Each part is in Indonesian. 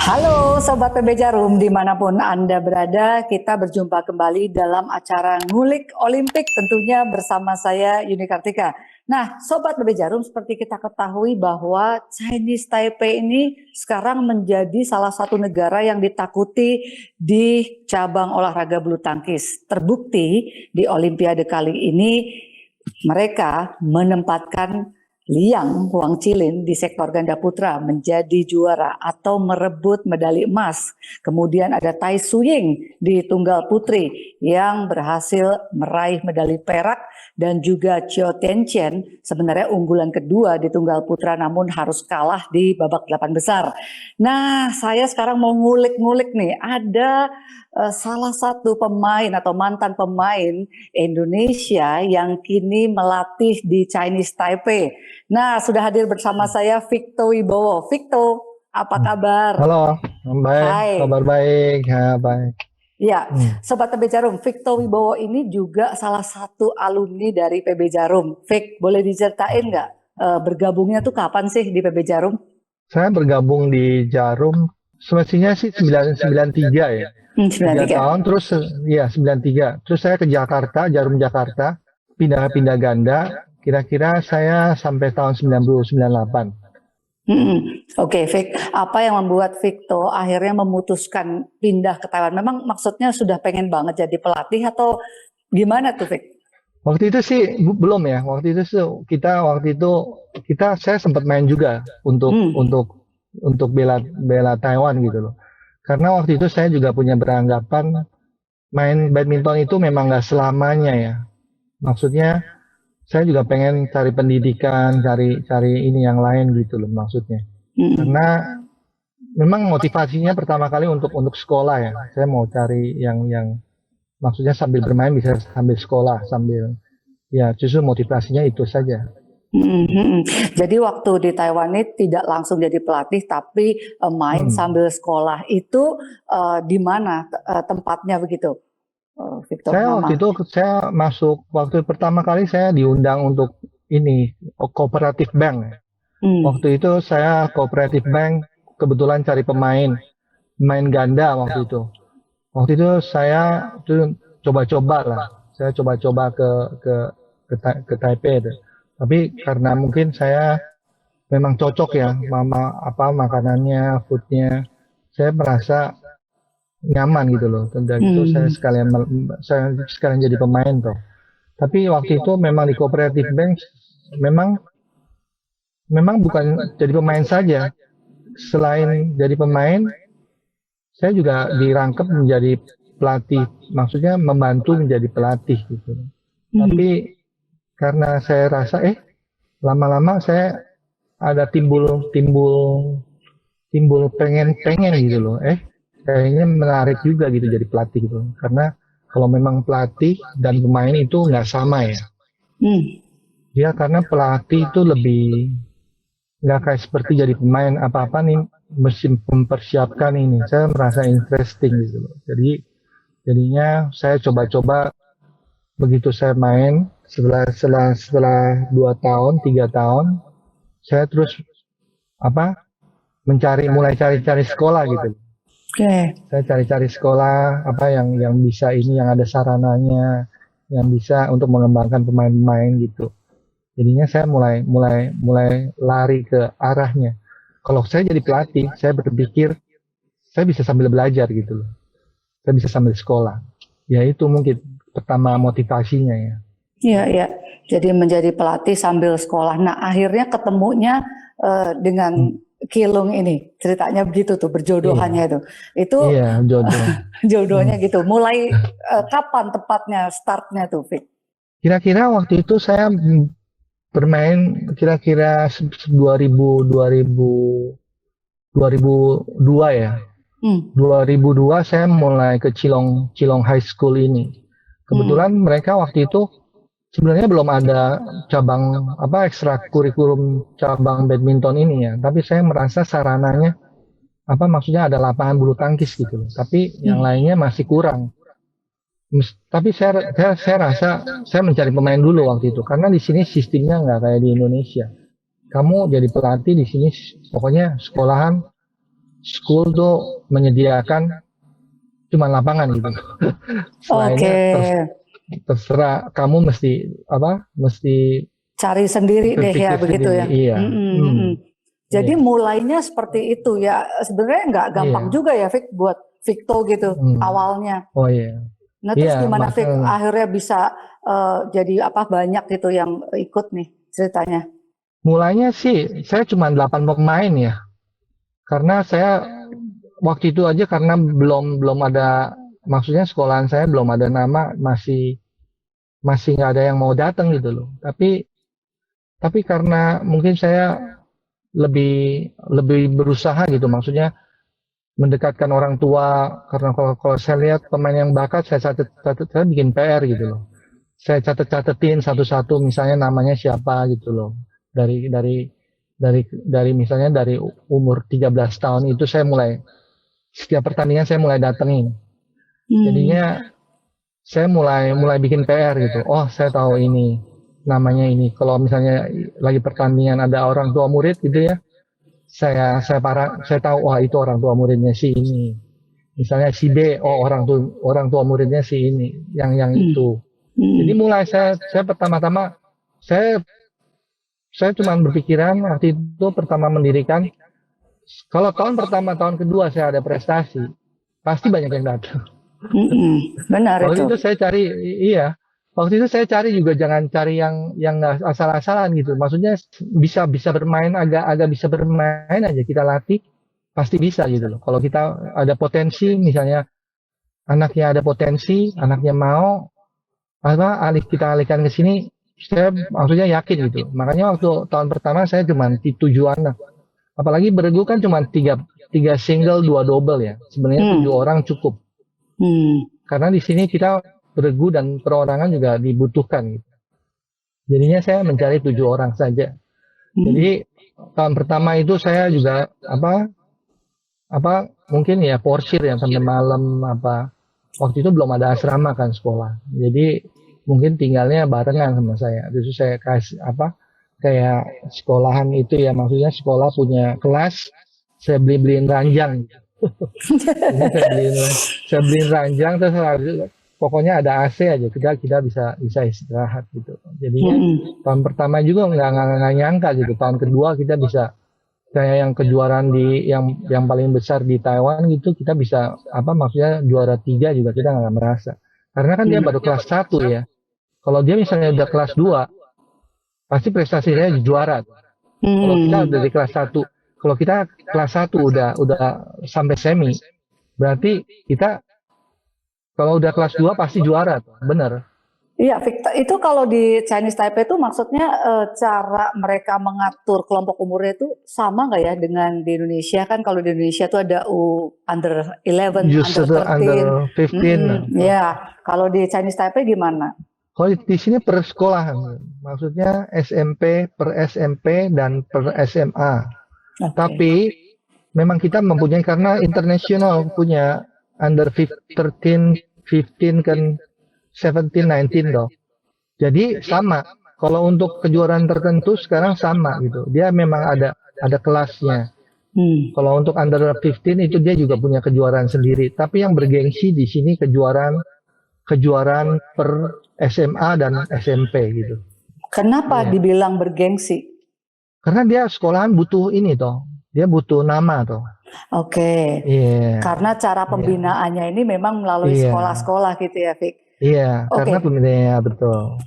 Halo Sobat PB Jarum, dimanapun Anda berada, kita berjumpa kembali dalam acara Ngulik Olimpik tentunya bersama saya Yuni Kartika. Nah Sobat PB Jarum, seperti kita ketahui bahwa Chinese Taipei ini sekarang menjadi salah satu negara yang ditakuti di cabang olahraga bulu tangkis. Terbukti di Olimpiade kali ini mereka menempatkan Liang Huang Chilin di sektor ganda putra menjadi juara atau merebut medali emas. Kemudian ada Tai Tzu-ying di tunggal putri yang berhasil meraih medali perak, dan juga Chiao Tianchen sebenarnya unggulan kedua di tunggal putra namun harus kalah di babak 8 besar. Nah, saya sekarang mau ngulik-ngulik nih, ada salah satu pemain atau mantan pemain Indonesia yang kini melatih di Chinese Taipei. Nah, sudah hadir bersama saya Victo Wibowo. Victo, apa kabar? Halo, baik, Hai. kabar baik, ya baik. Ya, Sobat PB Jarum, Victo Wibowo ini juga salah satu alumni dari PB Jarum. Vic, boleh diceritain nggak bergabungnya tuh kapan sih di PB Jarum? Saya bergabung di Jarum, semestinya sih 993 ya, 3 93. tahun, terus ya 93. Terus saya ke Jakarta, Jarum Jakarta, pindah-pindah ganda, kira-kira saya sampai tahun 98. Oke, Vic, apa yang membuat Victo akhirnya memutuskan pindah ke Taiwan? Memang maksudnya sudah pengen banget jadi pelatih atau gimana tuh, Vic? Waktu itu sih belum ya, saya sempat main juga untuk bela Taiwan gitu loh. Karena waktu itu saya juga punya beranggapan main badminton itu memang nggak selamanya ya. Maksudnya saya juga pengen cari pendidikan, cari ini yang lain gitu loh maksudnya. Karena memang motivasinya pertama kali untuk sekolah ya. Saya mau cari yang maksudnya sambil bermain bisa sambil sekolah, sambil ya justru motivasinya itu saja. Jadi waktu di Taiwan ini tidak langsung jadi pelatih, tapi main sambil sekolah. Itu di mana tempatnya begitu, Victor? Waktu itu saya masuk, waktu pertama kali saya diundang untuk ini Cooperative Bank. Waktu itu saya Cooperative Bank kebetulan cari pemain ganda waktu itu. Waktu itu saya tuh coba-coba lah. Saya coba-coba ke Taipei itu. Tapi karena mungkin saya memang cocok ya, makanannya, foodnya, saya merasa nyaman gitu loh. Dan itu saya sekalian jadi pemain tuh. Tapi waktu itu memang di Cooperative Bank memang bukan jadi pemain saja. Selain jadi pemain, saya juga dirangkap menjadi pelatih. Maksudnya membantu menjadi pelatih gitu. Tapi karena saya rasa lama-lama saya ada timbul pengen gitu loh. Kayaknya menarik juga gitu jadi pelatih gitu. Karena kalau memang pelatih dan pemain itu nggak sama ya. Ya karena pelatih itu lebih nggak kayak seperti jadi pemain apa-apa nih mesti mempersiapkan ini. Saya merasa interesting gitu loh. Jadinya saya coba-coba begitu saya main setelah 2 tahun 3 tahun saya terus mulai cari sekolah gitu. Saya cari sekolah yang bisa ini, yang ada sarananya, yang bisa untuk mengembangkan pemain-pemain gitu. Jadinya saya mulai lari ke arahnya. Kalau saya jadi pelatih, saya berpikir saya bisa sambil belajar gitu loh. Saya bisa sambil sekolah. Ya itu mungkin pertama motivasinya ya. Iya. Jadi menjadi pelatih sambil sekolah. Nah, akhirnya ketemunya dengan Kilung ini. Ceritanya begitu tuh, berjodohannya itu. Itu iya, jodoh. jodohnya gitu. Mulai kapan tepatnya startnya tuh, Vic? Kira-kira waktu itu saya bermain kira-kira 2002 ya. 2002 saya mulai ke Cilong High School ini. Kebetulan mereka waktu itu sebenarnya belum ada cabang ekstrakurikuler cabang badminton ini ya. Tapi saya merasa sarananya maksudnya ada lapangan bulu tangkis gitu loh. Tapi yang lainnya masih kurang. Tapi saya rasa saya mencari pemain dulu waktu itu karena di sini sistemnya nggak kayak di Indonesia. Kamu jadi pelatih di sini pokoknya sekolahan school tuh menyediakan cuma lapangan gitu. Oke. Selainnya terserah kamu mesti Cari sendiri deh ya berpikir begitu sendiri. ya. Iya. Jadi Iya. mulainya seperti itu ya. Sebenarnya nggak gampang Iya. juga ya Vic buat Victo gitu awalnya. Oh iya. Nah terus Iya, gimana Vic akhirnya bisa jadi banyak gitu yang ikut nih ceritanya? mulainya sih saya cuma 8 pemain ya. Karena saya waktu itu aja karena belum ada, maksudnya sekolahan saya belum ada nama, masih nggak ada yang mau datang gitu loh. Tapi karena mungkin saya lebih berusaha gitu, maksudnya mendekatkan orang tua. Karena kalau saya lihat pemain yang bakat, saya saya bikin PR gitu loh. Saya catetin satu-satu, misalnya namanya siapa gitu loh. Dari misalnya dari umur 13 tahun itu saya mulai, setiap pertandingan saya mulai datengin. Jadinya saya mulai bikin PR gitu. Oh, saya tahu ini, namanya ini. Kalau misalnya lagi pertandingan ada orang tua murid gitu ya, saya tahu, wah itu orang tua muridnya si ini. Misalnya si B, oh orang tua muridnya si ini, yang itu. Jadi mulai saya pertama-tama saya cuma berpikiran waktu itu pertama mendirikan, kalau tahun pertama tahun kedua saya ada prestasi, pasti banyak yang datang. Benar Waktu itu. itu saya cari, iya. Waktu itu saya cari juga jangan cari yang nggak asal-asalan gitu. Maksudnya bisa bermain, agak bisa bermain aja kita latih, pasti bisa gitu loh. Kalau kita ada potensi, misalnya anaknya ada potensi, anaknya mau kita alihkan ke sini, saya maksudnya yakin gitu. Makanya waktu tahun pertama saya cuma 7 anak. Apalagi beregu kan cuma 3 single 2 double ya. Sebenarnya 7 orang cukup. Karena di sini kita beregu dan perorangan juga dibutuhkan gitu. Jadinya saya mencari 7 orang saja. Jadi tahun pertama itu saya juga mungkin ya porsir ya sampai malam waktu itu belum ada asrama kan sekolah. Jadi mungkin tinggalnya barengan sama saya. Terus saya kasih kayak sekolahan itu ya, maksudnya sekolah punya kelas, saya beliin ranjang. Jadi saya beliin ranjang, terus pokoknya ada AC aja, kita bisa istirahat gitu. Jadinya tahun pertama juga nggak nyangka gitu, tahun kedua kita bisa kayak yang kejuaraan yang paling besar di Taiwan gitu, kita bisa maksudnya juara 3 juga kita nggak merasa. Karena kan dia baru kelas 1 ya. Kalau dia misalnya udah kelas 2, pasti prestasinya juara. Kalau kita udah di kelas 1, kalau kita kelas 1 udah sampai semi, berarti kita kalau udah kelas 2 pasti juara, bener. Iya, Victor, itu kalau di Chinese Taipei itu maksudnya cara mereka mengatur kelompok umurnya itu sama nggak ya dengan di Indonesia? Kan kalau di Indonesia itu ada under 11, under 13. Ya, kalau di Chinese Taipei gimana? Kalau di sini per sekolahan, maksudnya SMP per SMP dan per SMA. Tapi memang kita mempunyai, karena internasional punya under 13, 15 kan 17, 19 dong. Jadi sama. Kalau untuk kejuaraan tertentu sekarang sama gitu. Dia memang ada kelasnya. Kalau untuk under 15 itu dia juga punya kejuaraan sendiri. Tapi yang bergengsi di sini kejuaraan per SMA dan SMP gitu. Kenapa dibilang bergengsi? Karena dia sekolahan butuh ini toh. Dia butuh nama toh. Oke. Karena cara pembinaannya ini memang melalui sekolah-sekolah gitu ya, Vic. Iya, karena pembinaannya betul.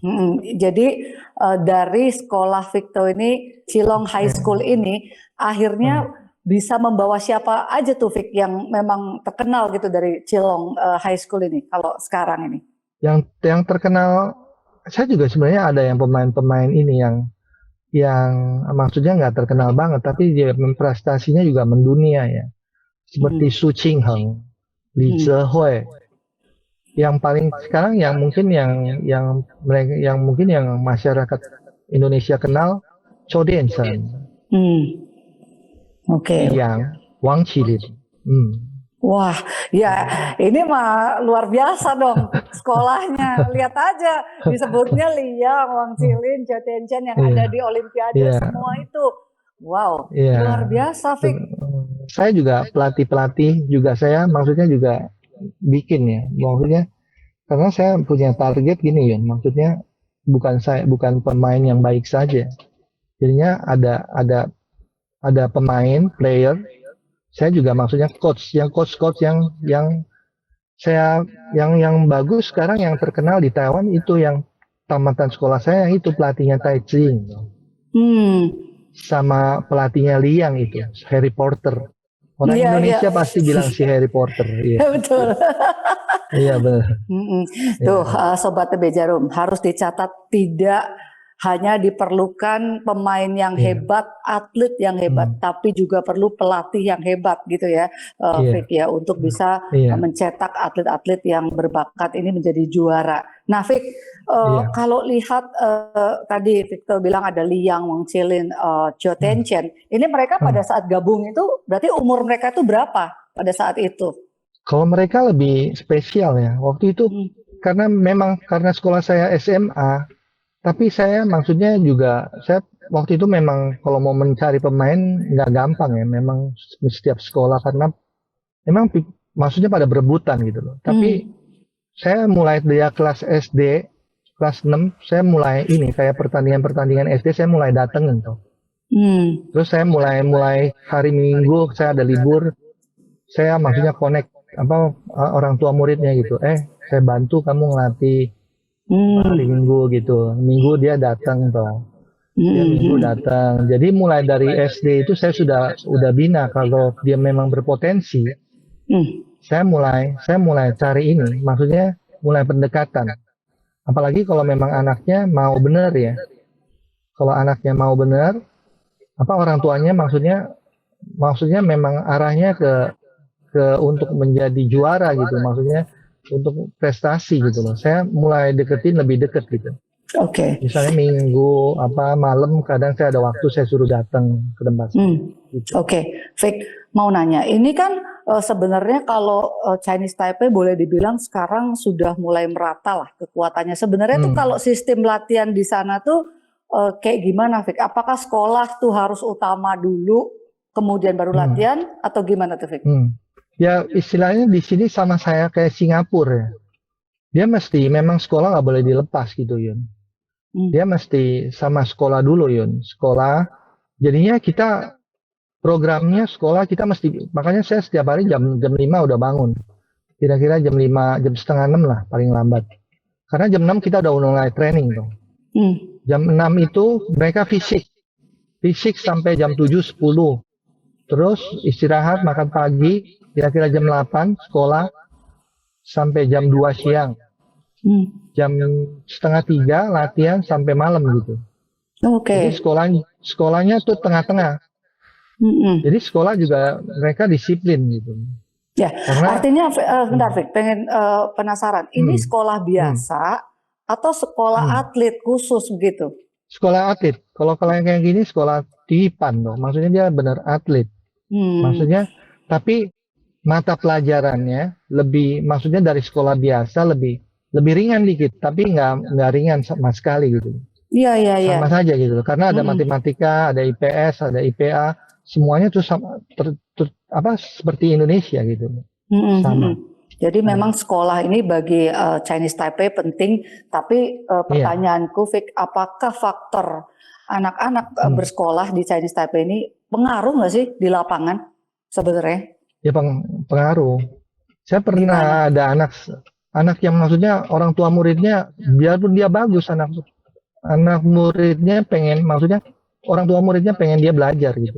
Jadi dari sekolah Victo ini, Cilong High School ini, akhirnya bisa membawa siapa aja tuh Vic yang memang terkenal gitu dari Cilong High School ini kalau sekarang ini? Yang terkenal, saya juga sebenarnya ada yang pemain-pemain ini yang maksudnya nggak terkenal banget, tapi dia prestasinya juga mendunia ya. Seperti Su Qingheng, Li Zehui. Yang paling sekarang yang mungkin yang masyarakat Indonesia kenal, Chou Diansheng. Yang Wang Qilin. Wah, ya ini mah luar biasa dong sekolahnya. Lihat aja disebutnya Liang, Wang Qilin, Chou Diansheng yang ada di Olimpiade semua itu. Wow, luar biasa, Vic. saya juga pelatih juga saya maksudnya juga bikin ya. Maksudnya karena saya punya target gini ya. Maksudnya bukan pemain yang baik saja. Jadinya ada pemain player. Saya juga maksudnya coach yang saya yang bagus sekarang yang terkenal di Taiwan itu yang tamatan sekolah saya itu pelatihnya Tai Chi Hmm. sama pelatihnya Liang itu Harry Potter. Orang Iya, iya. Indonesia pasti bilang si Harry Potter. Iya, Betul. iya benar. Mm-mm. Tuh, Iya. Sobat TB Jarum, harus dicatat tidak hanya diperlukan pemain yang Iya. hebat, atlet yang hebat, Hmm. tapi juga perlu pelatih yang hebat gitu ya, Iya. Vic ya, untuk bisa Iya. mencetak atlet-atlet yang berbakat ini menjadi juara. Nah, Vic, Iya. kalau lihat tadi Victor bilang ada Liang, Wang Chilin, Zhou Hmm. Tenchen, ini mereka pada Hmm. saat gabung itu, berarti umur mereka itu berapa pada saat itu? Kalau mereka lebih spesial ya. Waktu itu Hmm. karena sekolah saya SMA, tapi saya maksudnya juga saya waktu itu memang kalau mau mencari pemain nggak gampang ya. Memang setiap sekolah karena memang maksudnya pada berebutan gitu loh. Tapi Hmm. saya mulai dari kelas SD, kelas 6, saya mulai ini kayak pertandingan-pertandingan SD saya mulai datengin tuh. Hmm. Terus saya mulai hari Minggu saya ada libur, saya maksudnya connect orang tua muridnya gitu. Saya bantu kamu ngelatih hari Hmm. Minggu gitu. Minggu dia datang toh. Dia Minggu Hmm. datang. Jadi mulai dari SD itu saya udah bina kalau dia memang berpotensi. Hmm. Saya mulai cari ini, maksudnya mulai pendekatan. Apalagi kalau memang anaknya mau benar ya. Kalau anaknya mau benar, orang tuanya maksudnya memang arahnya ke untuk menjadi juara gitu, maksudnya untuk prestasi gitu loh. Saya mulai deketin lebih deket gitu. Oke. Misalnya minggu malam kadang saya ada waktu saya suruh datang ke tempat saya. Gitu. Oke, Vic, mau nanya, ini kan sebenarnya kalau Chinese Taipei boleh dibilang sekarang sudah mulai merata lah kekuatannya. Sebenarnya tuh kalau sistem latihan di sana tuh kayak gimana, Vic? Apakah sekolah tuh harus utama dulu, kemudian baru latihan, atau gimana tuh, Vic? Ya istilahnya di sini sama saya kayak Singapura ya. Dia memang sekolah nggak boleh dilepas gitu Yun. Dia mesti sama sekolah dulu Yun. Sekolah, jadinya kita programnya sekolah kita mesti, makanya saya setiap hari jam 5 udah bangun. Kira-kira jam 5, jam setengah 6 lah paling lambat. Karena jam 6 kita udah mulai training tuh. Jam 6 itu mereka fisik sampai jam 7, 10. Terus istirahat, makan pagi, kira-kira jam 8 sekolah sampai jam 2 siang. Jam setengah 3 latihan sampai malam gitu. Jadi sekolahnya tuh tengah-tengah. Jadi sekolah juga mereka disiplin gitu. Ya, artinya bentar Vic, pengen penasaran. Ini sekolah biasa atau sekolah atlet khusus begitu? Sekolah atlet. Kalau kayak gini sekolah tipan dong. Maksudnya dia benar atlet. Maksudnya tapi mata pelajarannya maksudnya dari sekolah biasa lebih ringan dikit, tapi nggak ringan sama sekali gitu. Iya. Sama saja gitu. Karena ada matematika, ada IPS, ada IPA, semuanya tuh sama seperti Indonesia gitu. Sama. Jadi memang sekolah ini bagi Chinese Taipei penting, tapi pertanyaanku, Vic, apakah faktor anak-anak bersekolah di Chinese Taipei ini pengaruh nggak sih di lapangan sebenarnya? Ya pengaruh. Saya pernah ada anak yang maksudnya orang tua muridnya, biarpun dia bagus, anak muridnya maksudnya orang tua muridnya pengen dia belajar gitu.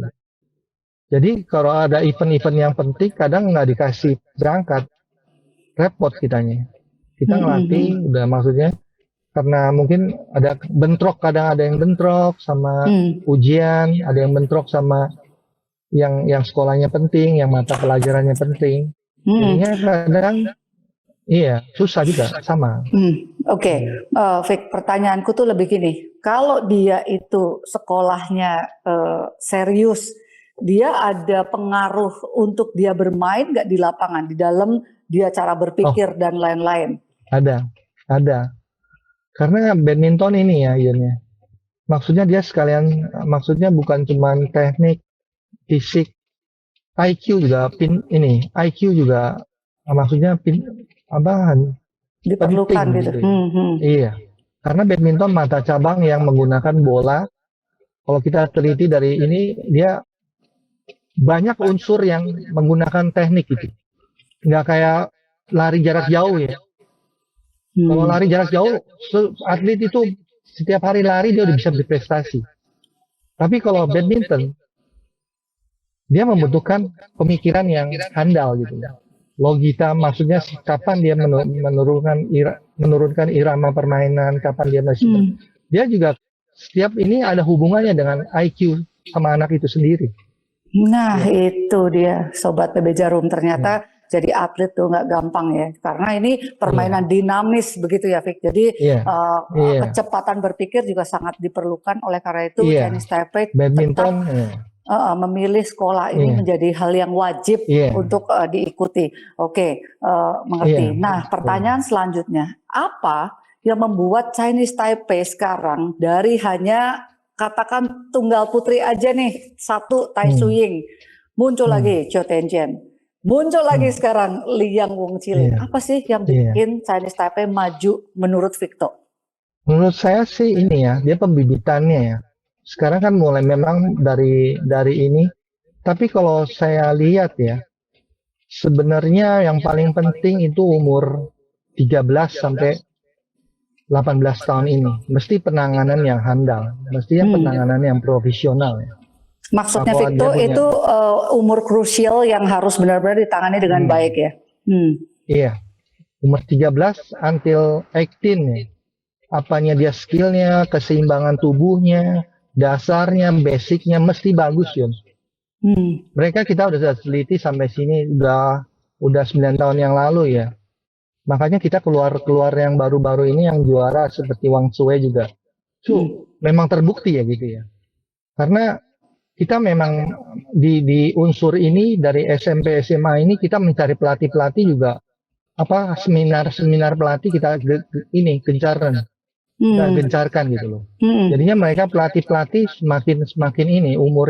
Jadi kalau ada event-event yang penting kadang nggak dikasih berangkat, repot kitanya. Kita ngelatih udah maksudnya karena mungkin ada bentrok, kadang ada yang bentrok sama ujian, ada yang bentrok sama yang sekolahnya penting, yang mata pelajarannya penting. Jadinya kadang iya susah juga sama. Oke. Vic, pertanyaanku tuh lebih gini, kalau dia itu sekolahnya serius, dia ada pengaruh untuk dia bermain nggak di lapangan, di dalam dia cara berpikir dan lain-lain? Ada. Karena badminton ini ya, Yun ya. Maksudnya dia sekalian, maksudnya bukan cuma teknik, fisik, IQ juga IQ juga maksudnya apa Diperlukan penting gitu. gitu ya. Iya. Karena badminton mata cabang yang menggunakan bola, kalau kita teliti dari ini, dia banyak unsur yang menggunakan teknik gitu. Nggak kayak lari jarak jauh ya. Kalau lari jarak jauh, atlet itu setiap hari lari dia udah bisa berprestasi. Tapi kalau badminton, dia membutuhkan pemikiran yang handal gitu. Logika maksudnya kapan dia menurunkan irama permainan, kapan dia masih. Dia juga setiap ini ada hubungannya dengan IQ sama anak itu sendiri. Nah, itu dia Sobat PB Jarum, ternyata jadi atlet tuh nggak gampang ya, karena ini permainan dinamis begitu ya, Fik. Jadi kecepatan berpikir juga sangat diperlukan. Oleh karena itu Chinese Taipei badminton memilih sekolah ini menjadi hal yang wajib untuk diikuti. Oke, mengerti. Nah, pertanyaan selanjutnya, apa yang membuat Chinese Taipei sekarang dari hanya katakan tunggal putri aja nih, satu Tai Tzu Ying, muncul lagi Zhou Tenzhen, muncul lagi sekarang Liang Wongqilin. Apa sih yang bikin Chinese Taipei maju menurut Victor? Menurut saya sih ini ya, dia pembibitannya ya. Sekarang kan mulai memang dari ini, tapi kalau saya lihat ya, sebenarnya yang paling penting itu umur 13 sampai 18 tahun ini. Mesti penanganan yang handal, mesti yang penanganan yang profesional. Maksudnya Victor itu umur krusial yang harus benar-benar ditangani dengan baik ya? Iya, umur 13 until 18 ya. Apanya dia skillnya, keseimbangan tubuhnya, dasarnya, basicnya mesti bagus Yun. Mereka kita udah teliti sampai sini udah 9 tahun yang lalu ya. Makanya kita keluar yang baru-baru ini yang juara seperti Wang Sue juga. Memang terbukti ya gitu ya. Karena kita memang di unsur ini dari SMP SMA ini kita mencari pelatih juga seminar pelatih kita gencarkan gitu loh. Jadinya mereka pelatih semakin ini umur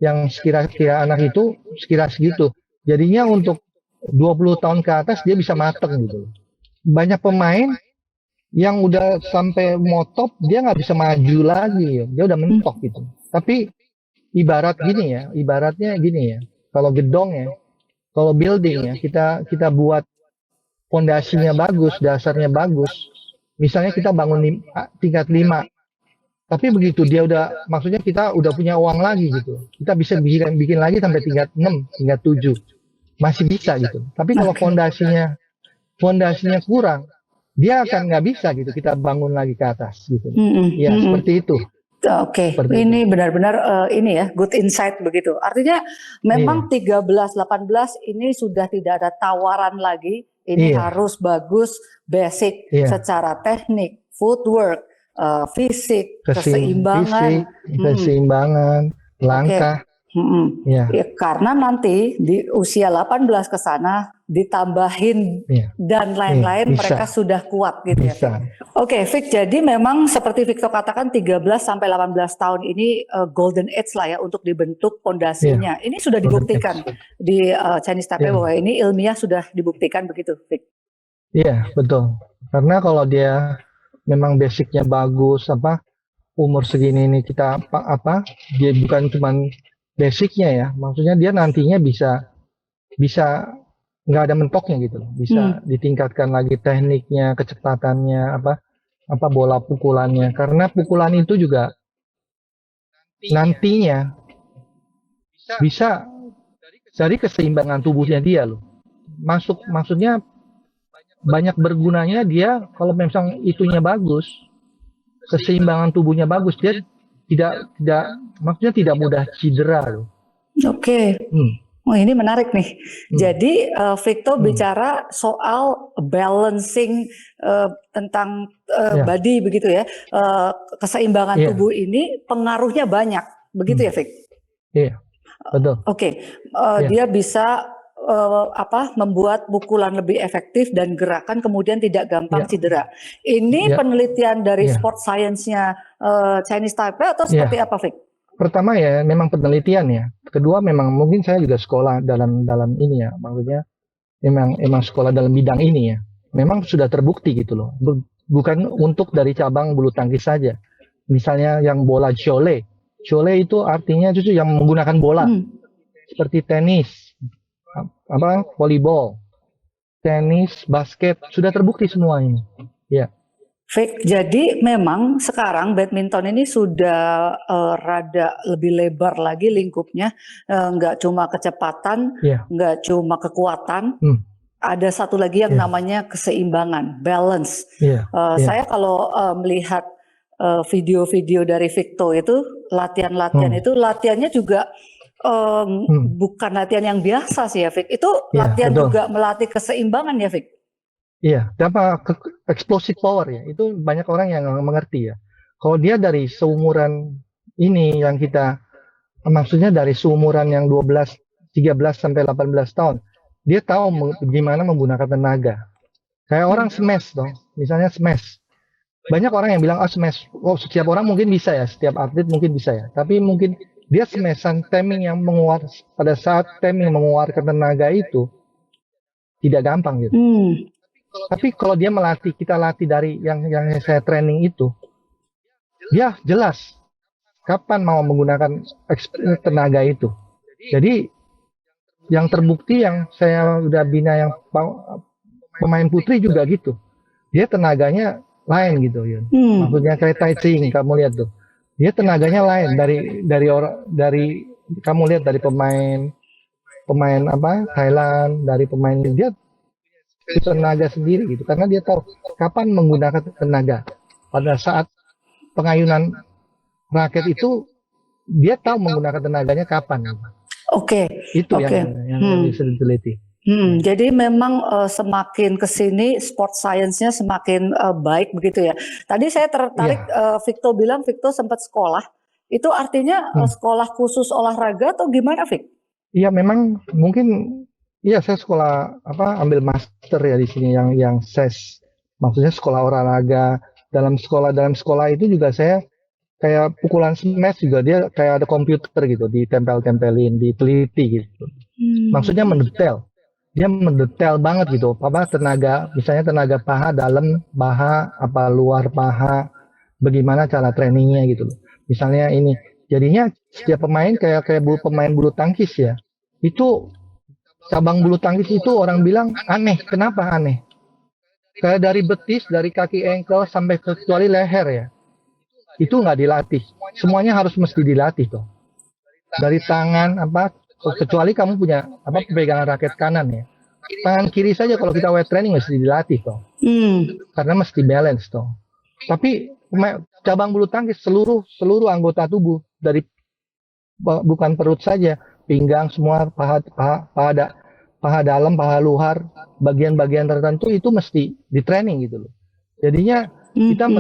yang sekira-kira anak itu sekira segitu. Jadinya untuk 20 tahun ke atas dia bisa mateng gitu. Banyak pemain yang udah sampai mau top dia nggak bisa maju lagi, dia udah mentok gitu. Tapi ibaratnya gini ya. Kalau gedong ya, kalau building ya, kita buat fondasinya bagus, dasarnya bagus. Misalnya kita bangun tingkat 5. Tapi begitu dia maksudnya kita udah punya uang lagi gitu. Kita bisa bikin lagi sampai tingkat 6, tingkat 7. Masih bisa gitu. Tapi kalau fondasinya kurang, dia akan nggak bisa gitu kita bangun lagi ke atas gitu. Ya seperti itu. Oke, ini benar-benar ini ya good insight begitu. Artinya memang 13-18 ini sudah tidak ada tawaran lagi. Ini harus bagus basic secara teknik, footwork, fisik, keseimbangan, langkah. Ya, karena nanti di usia 18 ke sana ditambahin dan lain-lain mereka sudah kuat gitu ya. Oke, Vic, jadi memang seperti Victor katakan 13 sampai 18 tahun ini golden age lah ya untuk dibentuk pondasinya. Ini sudah dibuktikan di Chinese Taipei bahwa ini ilmiah sudah dibuktikan begitu, Vic. Iya, betul. Karena kalau dia memang basicnya bagus, umur segini ini kita dia bukan cuman basicnya ya, maksudnya dia nantinya bisa nggak ada mentoknya gitu, bisa ditingkatkan lagi tekniknya, kecepatannya, bola pukulannya, karena pukulan itu juga nantinya bisa dari keseimbangan tubuhnya dia loh, maksudnya banyak bergunanya dia kalau memang itunya bagus, keseimbangan tubuhnya bagus, dia maksudnya tidak mudah cedera loh. Oke. Oh, ini menarik nih. Jadi Victor bicara soal balancing tentang body begitu ya. Keseimbangan tubuh ini pengaruhnya banyak. Begitu ya, Vic? Iya. Betul. Oke. Dia bisa membuat pukulan lebih efektif dan gerakan kemudian tidak gampang cedera. Ini penelitian dari sport science-nya Chinese Taipei atau seperti apa, Vic? pertama ya memang penelitian ya. Kedua memang mungkin saya juga sekolah dalam ini ya, maksudnya emang sekolah dalam bidang ini ya. Memang sudah terbukti gitu loh. Bukan untuk dari cabang bulu tangkis saja. Misalnya yang bola chole. Chole itu artinya justru yang menggunakan bola. Seperti tenis, volleyball, tenis, basket, sudah terbukti semua ini. Ya. Fik, jadi memang sekarang badminton ini sudah rada lebih lebar lagi lingkupnya, nggak cuma kecepatan, nggak cuma kekuatan, ada satu lagi yang namanya keseimbangan, balance. Saya kalau melihat video-video dari Victo itu, latihan-latihan itu latihannya juga bukan latihan yang biasa sih ya, Vic. Itu latihan juga melatih keseimbangan ya, Vic. Iya, apa explosive power ya, itu banyak orang yang mengerti ya. Kalau dia dari seumuran ini yang kita, maksudnya dari seumuran yang 12, 13 sampai 18 tahun, dia tahu gimana menggunakan tenaga. Kayak orang smash dong, misalnya smash. Banyak orang yang bilang, smash, setiap orang mungkin bisa ya, setiap atlet mungkin bisa ya. Tapi mungkin dia smashan timing yang pada saat timing mengeluarkan tenaga itu, tidak gampang gitu. Tapi kalau dia kita latih dari yang saya training itu, dia jelas kapan mau menggunakan tenaga itu. Jadi yang terbukti yang saya udah bina yang pemain putri juga gitu, dia tenaganya lain gitu, Yun. Maksudnya kayak Tai Chi, kamu lihat tuh, dia tenaganya lain dari kamu lihat dari pemain Thailand, dari pemain dia tenaga sendiri gitu, karena dia tahu kapan menggunakan tenaga. Pada saat pengayunan raket itu dia tahu menggunakan tenaganya kapan. Itu yang bisa diteliti. Jadi memang semakin kesini sport science-nya semakin baik begitu ya. Tadi saya tertarik Victo bilang Victo sempat sekolah. Itu artinya sekolah khusus olahraga atau gimana, Vic? Iya, memang mungkin. Iya, saya sekolah ambil master ya di sini yang SES, maksudnya sekolah olahraga. Dalam sekolah itu juga saya kayak pukulan smash juga dia kayak ada komputer gitu, ditempelin, diteliti gitu. Maksudnya mendetail. Dia mendetail banget gitu. Tenaga, misalnya tenaga paha dalam, paha luar paha, bagaimana cara trainingnya gitu loh. Misalnya ini, jadinya setiap pemain kayak pemain bulu tangkis ya. Itu cabang bulu tangkis itu orang bilang aneh. Kenapa aneh? Kayak dari betis, dari kaki ankle sampai kecuali leher ya. Itu nggak dilatih. Semuanya harus mesti dilatih toh. Dari tangan kecuali kamu punya pegangan raket kanan ya. Tangan kiri saja kalau kita weight training mesti dilatih toh. Karena mesti balance toh. Tapi cabang bulu tangkis seluruh anggota tubuh dari bukan perut saja, pinggang semua, paha dalam, paha luar, bagian-bagian tertentu itu mesti di training gitu loh. Jadinya kita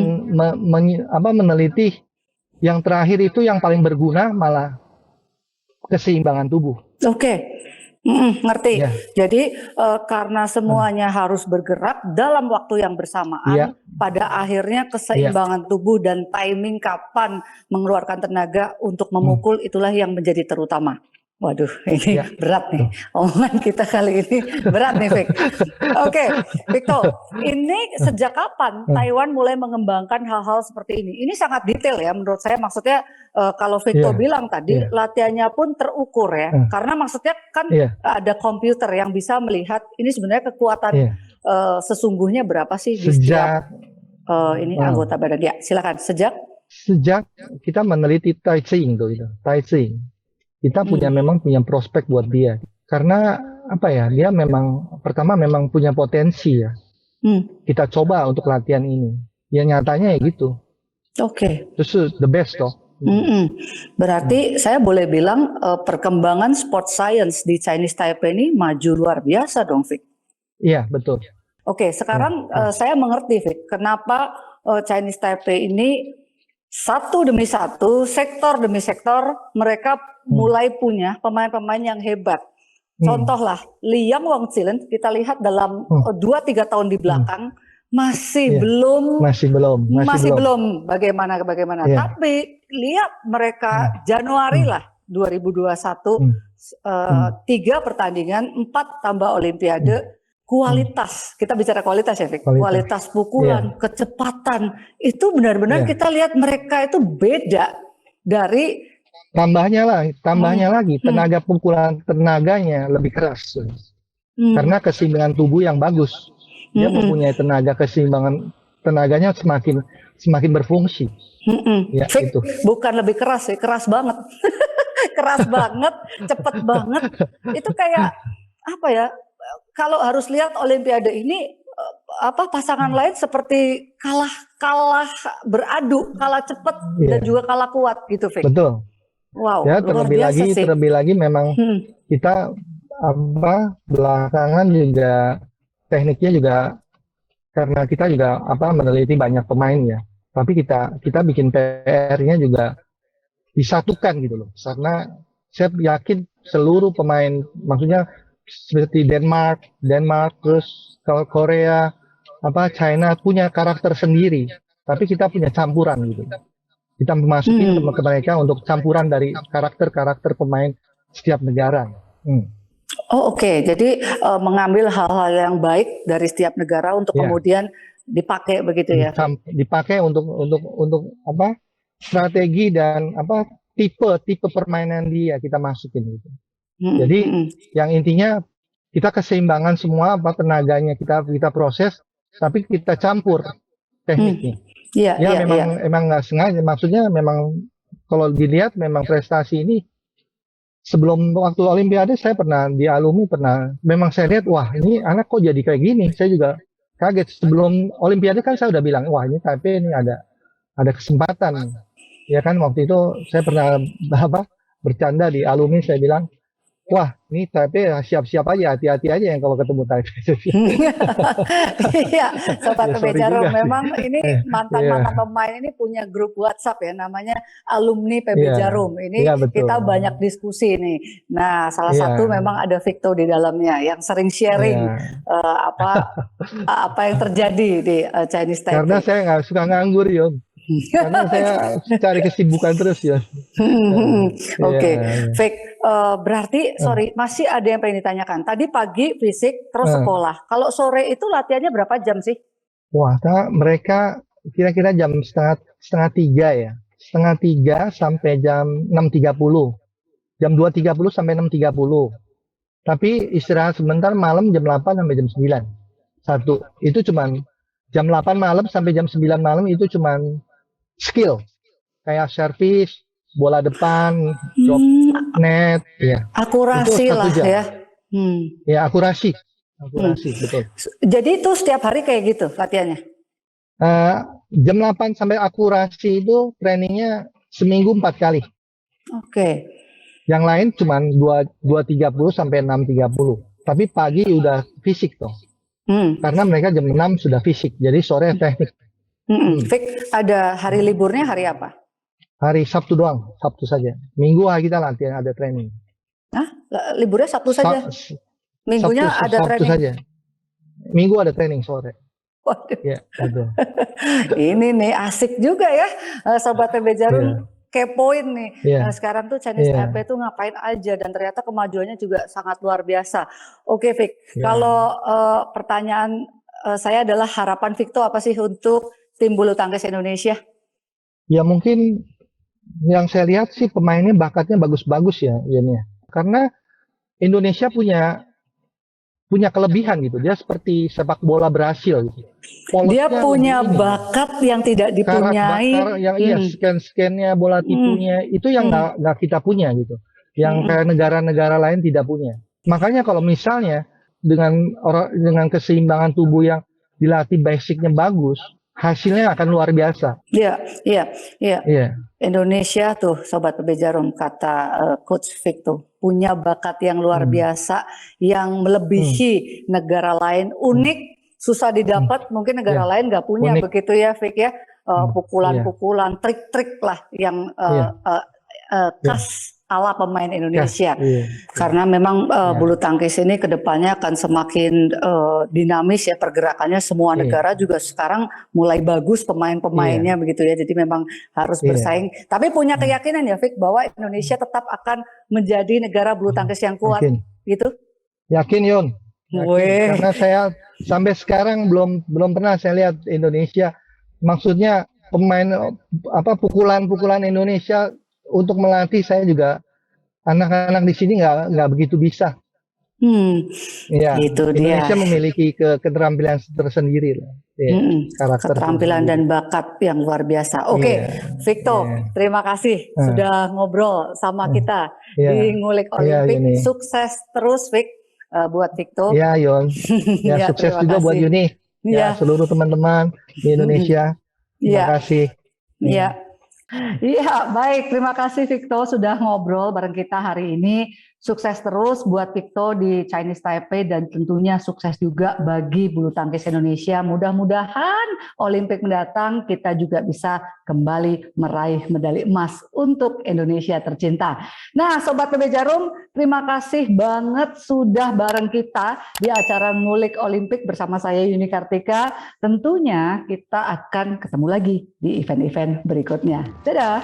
meneliti yang terakhir itu yang paling berguna malah keseimbangan tubuh. Ngerti. Jadi karena semuanya harus bergerak dalam waktu yang bersamaan, pada akhirnya keseimbangan tubuh dan timing kapan mengeluarkan tenaga untuk memukul itulah yang menjadi terutama. Waduh, ini berat nih. Omongan kita kali ini berat nih, Vic. Victo, ini sejak kapan Taiwan mulai mengembangkan hal-hal seperti ini? Ini sangat detail ya menurut saya. Maksudnya kalau Victo bilang tadi latihannya pun terukur ya. Karena maksudnya kan ada komputer yang bisa melihat ini sebenarnya kekuatan sesungguhnya berapa sih di setiap ini anggota badan. Ya, silakan. Sejak kita meneliti Tai Chi Tai Chi. Kita memang punya prospek buat dia. Karena dia memang pertama memang punya potensi ya. Kita coba untuk latihan ini. Ya nyatanya ya gitu. Itu the best toh. Berarti saya boleh bilang perkembangan sport science di Chinese Taipei ini maju luar biasa dong, Vic. Iya, betul. Sekarang saya mengerti, Vic, kenapa Chinese Taipei ini satu demi satu, sektor demi sektor, mereka mulai punya pemain-pemain yang hebat. Contohlah, Liang Wangchilin, kita lihat dalam 2-3 tahun di belakang, masih Iya, belum masih belum. bagaimana. Iya. Tapi lihat mereka Hmm. Januari lah 2021 Hmm. 3 pertandingan 4 tambah Olimpiade, kualitas. Kita bicara kualitas ya, Fik. Kualitas pukulan, kecepatan itu benar-benar kita lihat mereka itu beda dari tambahnya lagi tenaga pukulan, tenaganya lebih keras. Karena keseimbangan tubuh yang bagus. Dia mempunyai keseimbangan tenaganya semakin berfungsi. Ya, Fik, itu. bukan lebih keras ya, keras banget. Keras banget, cepet banget. Itu kayak apa ya? Kalau harus lihat Olimpiade ini pasangan lain seperti kalah beradu, kalah cepet dan juga kalah kuat gitu, Fik. Betul. Wow, Ya, luar biasa sih. terlebih lagi memang kita belakangan juga tekniknya juga karena kita juga meneliti banyak pemain ya. Tapi kita bikin PR-nya juga disatukan gitu loh. Karena saya yakin seluruh pemain, maksudnya seperti Denmark terus Korea, China punya karakter sendiri. Tapi kita punya campuran gitu. Kita memasuki ke mereka untuk campuran dari karakter pemain setiap negara. Oh, oke. Jadi mengambil hal-hal yang baik dari setiap negara untuk kemudian dipakai begitu ya. Dipakai untuk strategi dan tipe permainan dia kita masukin gitu. Jadi yang intinya kita keseimbangan semua tenaganya kita proses, tapi kita campur tekniknya. Memang nggak sengaja, maksudnya memang kalau dilihat memang prestasi ini sebelum waktu Olimpiade saya pernah di alumni memang saya lihat wah ini anak kok jadi kayak gini, saya juga kaget. Sebelum Olimpiade kan saya udah bilang wah ini Taipei ini ada kesempatan ya kan. Waktu itu saya pernah bercanda di alumni, saya bilang wah ini Taipei siap-siap aja, hati-hati aja yang kalau ketemu Taipei. Iya, Sobat PB Jarum, memang ini mantan pemain ini punya grup WhatsApp ya, namanya alumni PB Jarum. Ini kita banyak diskusi nih. Nah, salah satu memang ada Victo di dalamnya yang sering sharing apa yang terjadi di Chinese Taipei. Karena saya nggak suka nganggur, Yom. Karena saya cari kesibukan terus ya. Oke, Fik, berarti masih ada yang pengen ditanyakan. Tadi pagi fisik terus sekolah. Kalau sore itu latihannya berapa jam sih? Wah, mereka kira-kira jam setengah 3 ya. Setengah 3 sampai jam 6.30. Jam 2.30 sampai 6.30. Tapi istirahat sebentar malam jam 8 sampai jam 9. Satu. Itu cuman jam 8 malam sampai jam 9 malam itu cuman skill. Kayak servis, bola depan, drop net, ya. Akurasi lah ya. Ya, akurasi, betul. Jadi itu setiap hari kayak gitu latihannya? Jam 8 sampai akurasi itu trainingnya seminggu 4 kali. Oke. Yang lain cuma 2.30 sampai 6.30. Tapi pagi udah fisik toh. Karena mereka jam 6 sudah fisik, jadi sore teknik. Fik, ada hari liburnya hari apa? Hari Sabtu doang, Sabtu saja. Minggu kita latihan ada training. Nah, liburnya Sabtu saja? Minggunya ada Sabtu training? Saja. Minggu ada training sore. Waduh. Ya, betul. Ini nih asik juga ya, Sobat PB Jarum. Kepoin nih, sekarang tuh Chinese Taipei tuh ngapain aja, dan ternyata kemajuannya juga sangat luar biasa. Oke, Fik, kalau pertanyaan saya adalah harapan Victo apa sih untuk tim bulu tangkis Indonesia? Ya mungkin yang saya lihat sih pemainnya bakatnya bagus-bagus ya, Ian. Karena Indonesia punya kelebihan gitu. Dia seperti sepak bola Brasil gitu. Dia punya bakat yang tidak dipunyai. Yang scan-scannya, bola tipunya itu yang nggak kita punya gitu. Yang kayak negara-negara lain tidak punya. Makanya kalau misalnya dengan keseimbangan tubuh yang dilatih basicnya bagus, hasilnya akan luar biasa. Iya. Indonesia tuh, Sobat PB Jarum, kata Coach Victo, punya bakat yang luar biasa, yang melebihi negara lain, unik, susah didapat, mungkin negara lain nggak punya begitu ya, Vic ya, pukulan-pukulan, trik-trik lah yang khas ala pemain Indonesia. Iya. Karena memang Ya. bulu tangkis ini kedepannya akan semakin dinamis ya pergerakannya. Semua Iya. negara juga sekarang mulai bagus pemain-pemainnya begitu ya. Jadi memang harus Iya. bersaing. Tapi punya keyakinan ya, Vic, bahwa Indonesia tetap akan menjadi negara bulu tangkis yang kuat, Yakin. gitu. Yakin, Yon. Yakin. Weh. Karena saya sampai sekarang belum pernah saya lihat Indonesia, maksudnya pemain pukulan Indonesia untuk melatih. Saya juga anak-anak di sini nggak begitu bisa. Ya, Itu Indonesia dia. memiliki keterampilan tersendiri lah. Ya, karakter Keterampilan dan bakat yang luar biasa. Oke, Iya. Victor, Iya. terima kasih sudah ngobrol sama kita Iya. di Ngulik Iya, Olimpik. Yuni. Sukses terus, Vic, buat Victor. Ya, Yon. Ya, Ya, sukses terima juga buat kasih. Yuni. Ya. Ya, seluruh teman-teman di Indonesia. Terima Iya. kasih. Iya. Iya, baik. Terima kasih Victor sudah ngobrol bareng kita hari ini. Sukses terus buat Victor di Chinese Taipei dan tentunya sukses juga bagi bulu tangkis Indonesia. Mudah-mudahan Olimpik mendatang kita juga bisa kembali meraih medali emas untuk Indonesia tercinta. Nah, Sobat PB Jarum, terima kasih banget sudah bareng kita di acara Ngulik Olimpik bersama saya Yuni Kartika. Tentunya kita akan ketemu lagi di event-event berikutnya. Dadah!